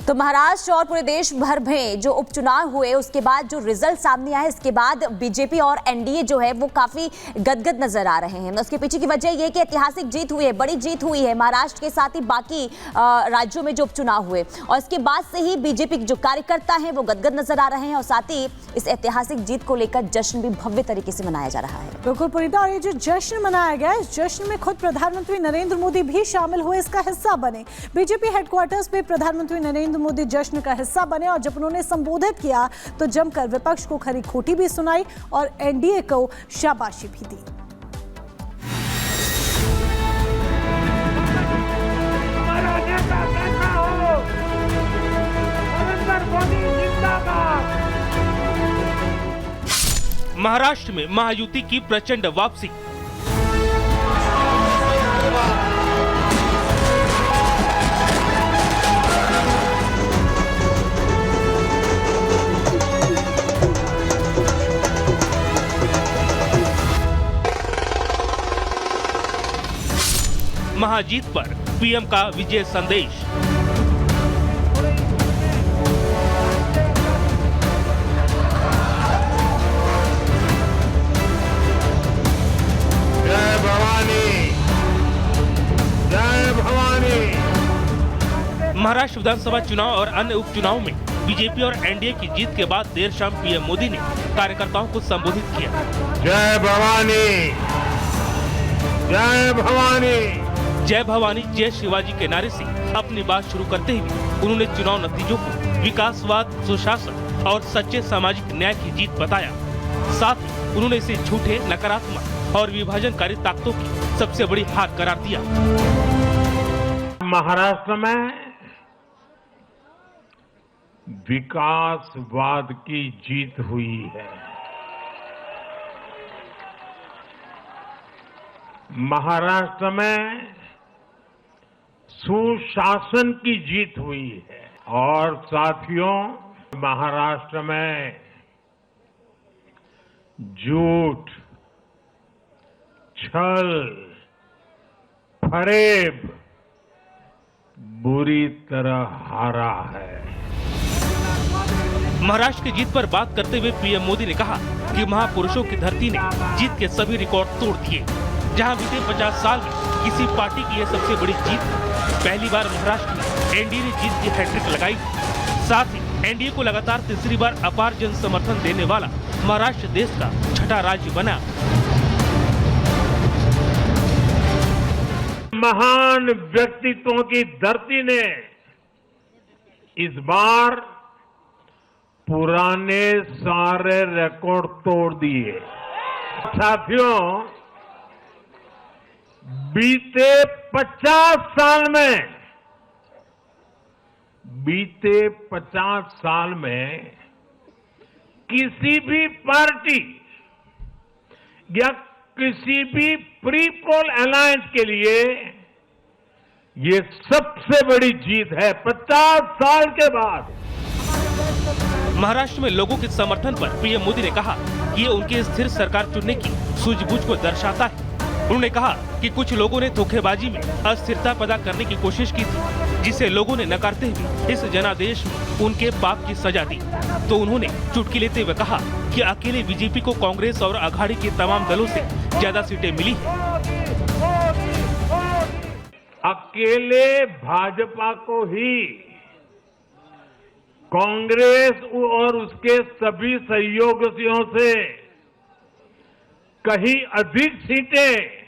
तो महाराष्ट्र और पूरे देश भर में जो उपचुनाव हुए उसके बाद जो रिजल्ट सामने आए, इसके बाद बीजेपी और एनडीए जो है वो काफी गदगद नजर आ रहे हैं। उसके पीछे की वजह ये कि ऐतिहासिक जीत हुई है, बड़ी जीत हुई है महाराष्ट्र के साथ ही बाकी राज्यों में जो उपचुनाव हुए, और इसके बाद से ही बीजेपी के जो कार्यकर्ता हैं वो गदगद नजर आ रहे हैं और साथ ही इस ऐतिहासिक जीत को लेकर जश्न भी भव्य तरीके से मनाया जा रहा है। बिल्कुल पुनीता, और ये जो जश्न मनाया गया, इस जश्न में खुद प्रधानमंत्री नरेंद्र मोदी भी शामिल हुए, इसका हिस्सा बने। बीजेपी हेडक्वार्टर्स में प्रधानमंत्री नरेंद्र मोदी जश्न का हिस्सा बने और जब उन्होंने संबोधित किया तो जमकर विपक्ष को खरी खोटी भी सुनाई और एनडीए को शाबाशी भी दी। महाराष्ट्र में महायुति की प्रचंड वापसी। महाजीत पर पीएम का विजय संदेश। जय भवानी, जय भवानी। महाराष्ट्र विधानसभा चुनाव और अन्य उपचुनाव में बीजेपी और एनडीए की जीत के बाद देर शाम पीएम मोदी ने कार्यकर्ताओं को संबोधित किया। जय भवानी, जय भवानी। जय भवानी जय शिवाजी के नारे से अपनी बात शुरू करते हुए उन्होंने चुनाव नतीजों को विकासवाद, सुशासन और सच्चे सामाजिक न्याय की जीत बताया। साथ ही उन्होंने इसे झूठे, नकारात्मक और विभाजनकारी ताकतों की सबसे बड़ी हार करार दिया। महाराष्ट्र में विकासवाद की जीत हुई है। महाराष्ट्र में सुशासन की जीत हुई है और साथियों, महाराष्ट्र में झूठ, छल, फरेब बुरी तरह हारा है। महाराष्ट्र की जीत पर बात करते हुए पीएम मोदी ने कहा कि महापुरुषों की धरती ने जीत के सभी रिकॉर्ड तोड़ दिए। जहां बीते 50 साल में किसी पार्टी की यह सबसे बड़ी जीत है। पहली बार महाराष्ट्र में एनडीए ने जीत की हैट्रिक लगाई। साथ ही एनडीए को लगातार तीसरी बार अपार जन समर्थन देने वाला महाराष्ट्र देश का छठा राज्य बना। महान व्यक्तित्वों की धरती ने इस बार पुराने सारे रिकॉर्ड तोड़ दिए। साथियों, बीते 50 साल में किसी भी पार्टी या किसी भी प्री पोल अलायंस के लिए ये सबसे बड़ी जीत है 50 साल के बाद। महाराष्ट्र में लोगों के समर्थन पर पीएम मोदी ने कहा कि ये उनकी स्थिर सरकार चुनने की सूझबूझ को दर्शाता है। उन्होंने कहा कि कुछ लोगों ने धोखेबाजी में अस्थिरता पैदा करने की कोशिश की थी, जिसे लोगों ने नकारते हुए इस जनादेश में उनके पाप की सजा दी। तो उन्होंने चुटकी लेते हुए कहा कि अकेले बीजेपी को कांग्रेस और अघाड़ी के तमाम दलों से ज्यादा सीटें मिली हैं। अकेले भाजपा को ही कांग्रेस और उसके सभी सहयोगियों से कहीं अधिक सीटें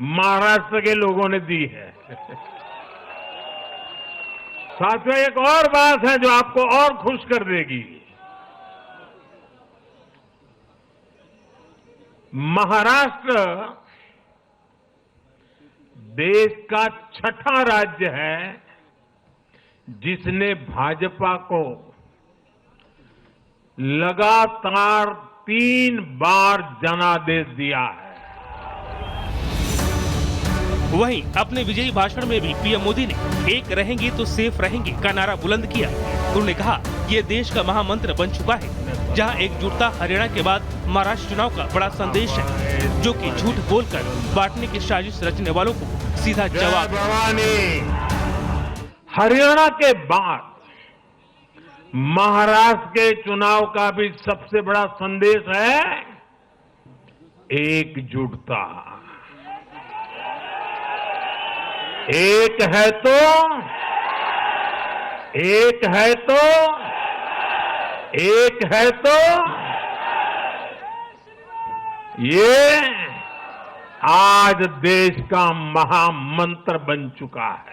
महाराष्ट्र के लोगों ने दी है। साथियों, एक और बात है जो आपको और खुश कर देगी। महाराष्ट्र देश का छठा राज्य है जिसने भाजपा को लगातार 3 बार जनादेश दिया है। वहीं अपने विजयी भाषण में भी पीएम मोदी ने एक रहेंगे तो सेफ रहेंगे का नारा बुलंद किया। उन्होंने कहा ये देश का महामंत्र बन चुका है, जहां एकजुटता हरियाणा के बाद महाराष्ट्र चुनाव का बड़ा संदेश है, जो कि झूठ बोलकर बांटने की साजिश रचने वालों को सीधा जवाब। हरियाणा के बाद महाराष्ट्र के चुनाव का भी सबसे बड़ा संदेश है एकजुटता। एक है तो ये आज देश का महामंत्र बन चुका है।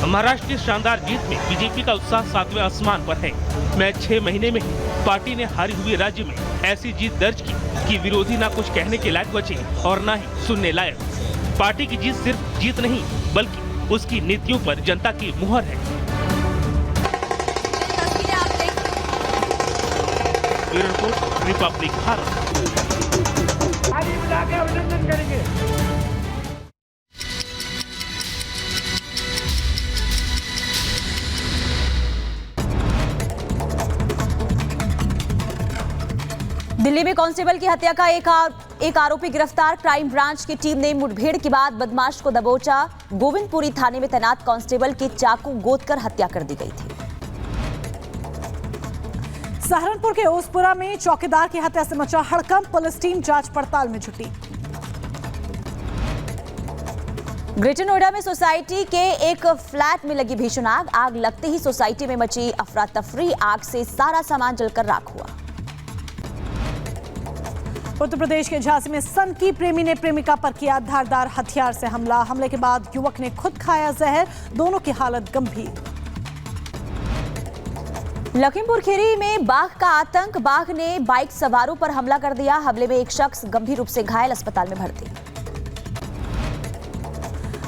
महाराष्ट्र की शानदार जीत में बीजेपी का उत्साह 7वें आसमान पर है। मैं 6 महीने में ही पार्टी ने हारी हुई राज्य में ऐसी जीत दर्ज की कि विरोधी ना कुछ कहने के लायक बचे और ना ही सुनने लायक। पार्टी की जीत सिर्फ जीत नहीं बल्कि उसकी नीतियों पर जनता की मुहर है। Bureau report, Republic Bharat. अभिनंदन करेंगे। दिल्ली में कांस्टेबल की हत्या का एक आरोपी गिरफ्तार। क्राइम ब्रांच की टीम ने मुठभेड़ के बाद बदमाश को दबोचा। गोविंदपुरी थाने में तैनात कांस्टेबल की चाकू गोदकर हत्या कर दी गई थी। सहारनपुर के ओसपुरा में चौकीदार की हत्या से मचा हड़कंप। पुलिस टीम जांच पड़ताल में जुटी। ग्रेटर नोएडा में सोसाइटी के एक फ्लैट में लगी भीषण आग। आग लगते ही सोसाइटी में मची अफरा तफरी। आग से सारा सामान जलकर राख हुआ। उत्तर प्रदेश के झांसी में सनकी प्रेमी ने प्रेमिका पर किया धारदार हथियार से हमला। हमले के बाद युवक ने खुद खाया जहर। दोनों की हालत गंभीर। लखीमपुर खीरी में बाघ का आतंक। बाघ ने बाइक सवारों पर हमला कर दिया। हमले में एक शख्स गंभीर रूप से घायल, अस्पताल में भर्ती।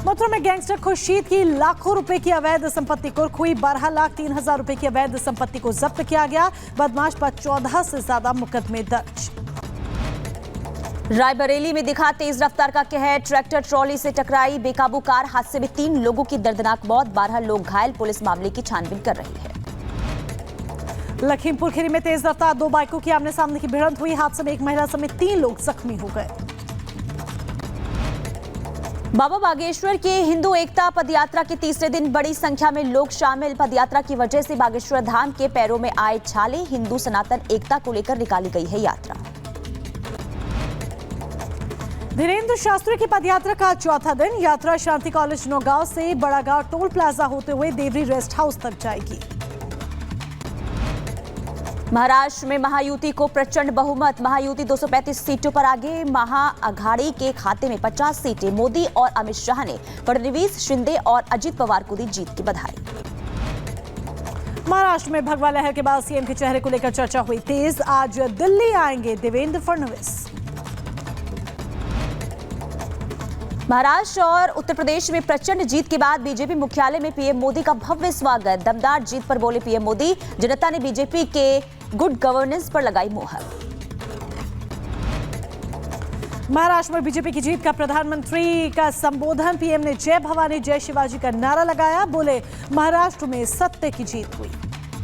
मथुरा में गैंगस्टर खुर्शीद की लाखों रुपए की अवैध संपत्ति कुर्क हुई। 12,03,000 रुपए की अवैध संपत्ति को जब्त किया गया। बदमाश पर 14 से ज्यादा मुकदमे दर्ज। रायबरेली में दिखा तेज रफ्तार का कहर। ट्रैक्टर ट्रॉली से टकराई बेकाबू कार। हादसे में 3 लोगों की दर्दनाक मौत, 12 लोग घायल। पुलिस मामले की छानबीन कर रही है। लखीमपुर खीरी में तेज रफ्तार 2 बाइकों की आमने सामने की भिड़ंत हुई। हादसे में एक महिला समेत 3 लोग जख्मी हो गए। बाबा बागेश्वर के हिंदू एकता पदयात्रा के तीसरे दिन बड़ी संख्या में लोग शामिल। पदयात्रा की वजह से बागेश्वर धाम के पैरों में आए छाले। हिंदू सनातन एकता को लेकर निकाली गई है यात्रा। धीरेन्द्र शास्त्री की पदयात्रा का चौथा दिन। यात्रा शांति कॉलेज नौगांव से बड़ागांव टोल प्लाजा होते हुए देवरी रेस्ट हाउस तक जाएगी। महाराष्ट्र में महायुति को प्रचंड बहुमत। महायुति 235 सीटों पर आगे। महाअघाड़ी के खाते में 50 सीटें। मोदी और अमित शाह ने फडणवीस, शिंदे और अजित पवार को दी जीत की बधाई। महाराष्ट्र में भगवा लहर के बाद सीएम के चेहरे को लेकर चर्चा हुई तेज। आज दिल्ली आएंगे देवेंद्र फडणवीस। महाराष्ट्र और उत्तर प्रदेश में प्रचंड जीत के बाद बीजेपी मुख्यालय में पीएम मोदी का भव्य स्वागत। दमदार जीत पर बोले पीएम मोदी, जनता ने बीजेपी के गुड गवर्नेंस पर लगाई मुहर। महाराष्ट्र में बीजेपी की जीत का प्रधानमंत्री का संबोधन। पीएम ने जय भवानी जय शिवाजी का नारा लगाया। बोले महाराष्ट्र में सत्य की जीत हुई।